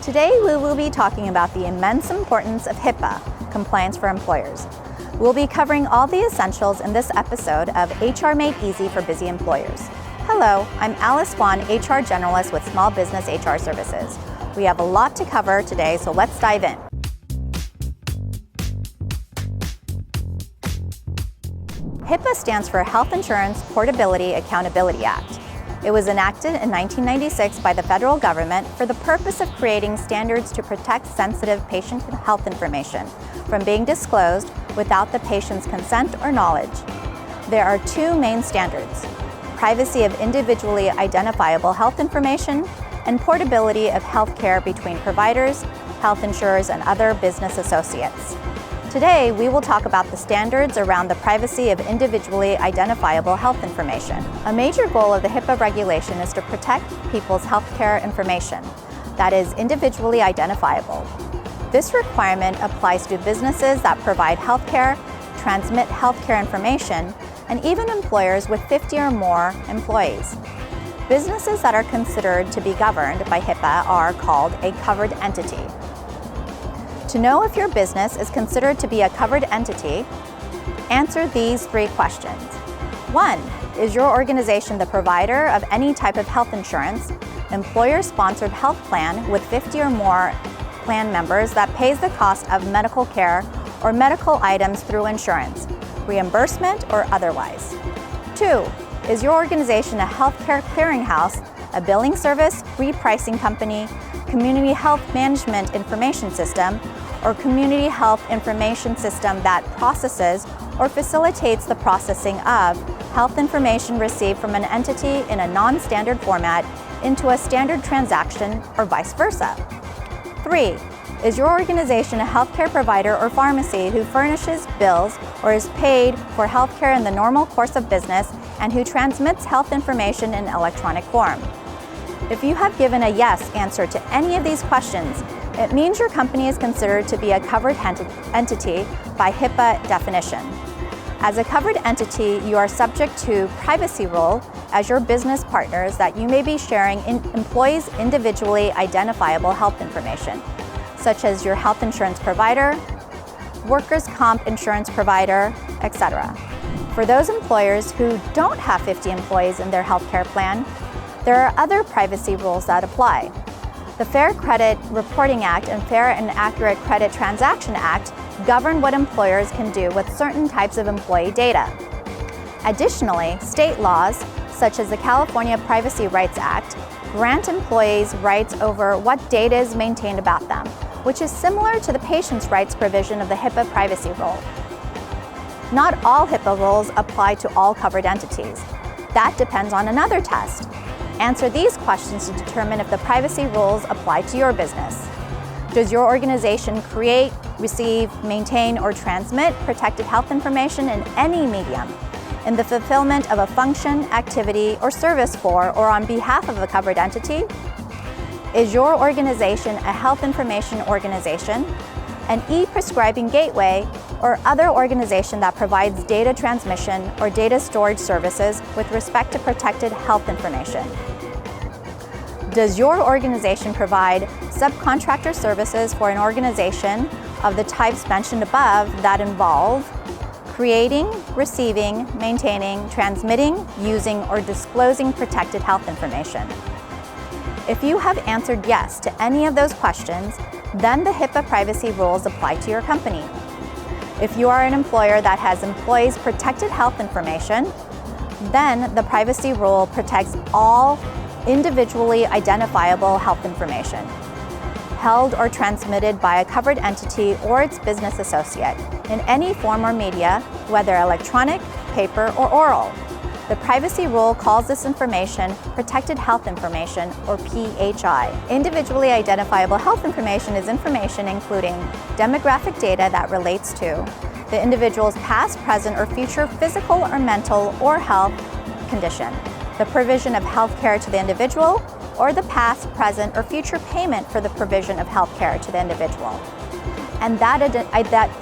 Today we will be talking about the immense importance of HIPAA, compliance for employers. We'll be covering all the essentials in this episode of HR Made Easy for Busy Employers. Hello, I'm Alice Swan, HR Generalist with Small Business HR Services. We have a lot to cover today, so let's dive in. HIPAA stands for Health Insurance Portability Accountability Act. It was enacted in 1996 by the federal government for the purpose of creating standards to protect sensitive patient health information from being disclosed without the patient's consent or knowledge. There are two main standards: privacy of individually identifiable health information and portability of health care between providers, health insurers, and other business associates. Today, we will talk about the standards around the privacy of individually identifiable health information. A major goal of the HIPAA regulation is to protect people's healthcare information that is individually identifiable. This requirement applies to businesses that provide healthcare, transmit healthcare information, and even employers with 50 or more employees. Businesses that are considered to be governed by HIPAA are called a covered entity. To know if your business is considered to be a covered entity, answer these three questions. 1. Is your organization the provider of any type of health insurance, employer-sponsored health plan with 50 or more plan members that pays the cost of medical care or medical items through insurance, reimbursement or otherwise? 2. Is your organization a healthcare clearinghouse, a billing service, repricing company, community health management information system, or community health information system that processes or facilitates the processing of health information received from an entity in a non-standard format into a standard transaction, or vice versa? 3. Is your organization a healthcare provider or pharmacy who furnishes bills or is paid for healthcare in the normal course of business and who transmits health information in electronic form? If you have given a yes answer to any of these questions, it means your company is considered to be a covered entity by HIPAA definition. As a covered entity, you are subject to privacy rule as your business partners that you may be sharing employees' individually identifiable health information, such as your health insurance provider, workers' comp insurance provider, etc. For those employers who don't have 50 employees in their healthcare plan, there are other privacy rules that apply. The Fair Credit Reporting Act and Fair and Accurate Credit Transaction Act govern what employers can do with certain types of employee data. Additionally, state laws, such as the California Privacy Rights Act, grant employees rights over what data is maintained about them, which is similar to the patient's rights provision of the HIPAA privacy rule. Not all HIPAA rules apply to all covered entities. That depends on another test. Answer these questions to determine if the privacy rules apply to your business. Does your organization create, receive, maintain, or transmit protected health information in any medium in the fulfillment of a function, activity, or service for or on behalf of a covered entity? Is your organization a health information organization, an e-prescribing gateway, or other organization that provides data transmission or data storage services with respect to protected health information? Does your organization provide subcontractor services for an organization of the types mentioned above that involve creating, receiving, maintaining, transmitting, using, or disclosing protected health information? If you have answered yes to any of those questions, then the HIPAA privacy rules apply to your company. If you are an employer that has employees' protected health information, then the privacy rule protects all individually identifiable health information held or transmitted by a covered entity or its business associate in any form or media, whether electronic, paper, or oral. The privacy rule calls this information protected health information, or PHI. Individually identifiable health information is information including demographic data that relates to the individual's past, present, or future physical or mental or health condition, the provision of health care to the individual, or the past, present, or future payment for the provision of health care to the individual. And that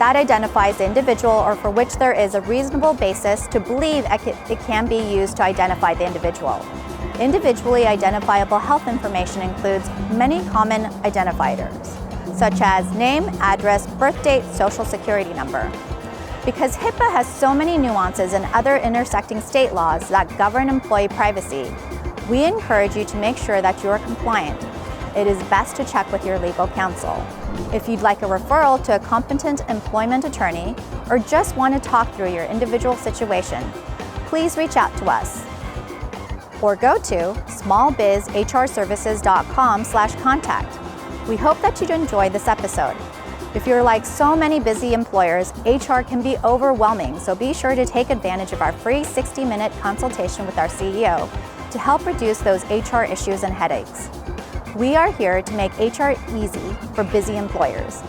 identifies the individual or for which there is a reasonable basis to believe it can be used to identify the individual. Individually identifiable health information includes many common identifiers, such as name, address, birth date, social security number. Because HIPAA has so many nuances and other intersecting state laws that govern employee privacy, we encourage you to make sure that you are compliant. It is best to check with your legal counsel. If you'd like a referral to a competent employment attorney or just want to talk through your individual situation, please reach out to us or go to smallbizhrservices.com/contact. We hope that you'd enjoy this episode. If you're like so many busy employers, HR can be overwhelming, so be sure to take advantage of our free 60-minute consultation with our CEO to help reduce those HR issues and headaches. We are here to make HR easy for busy employers.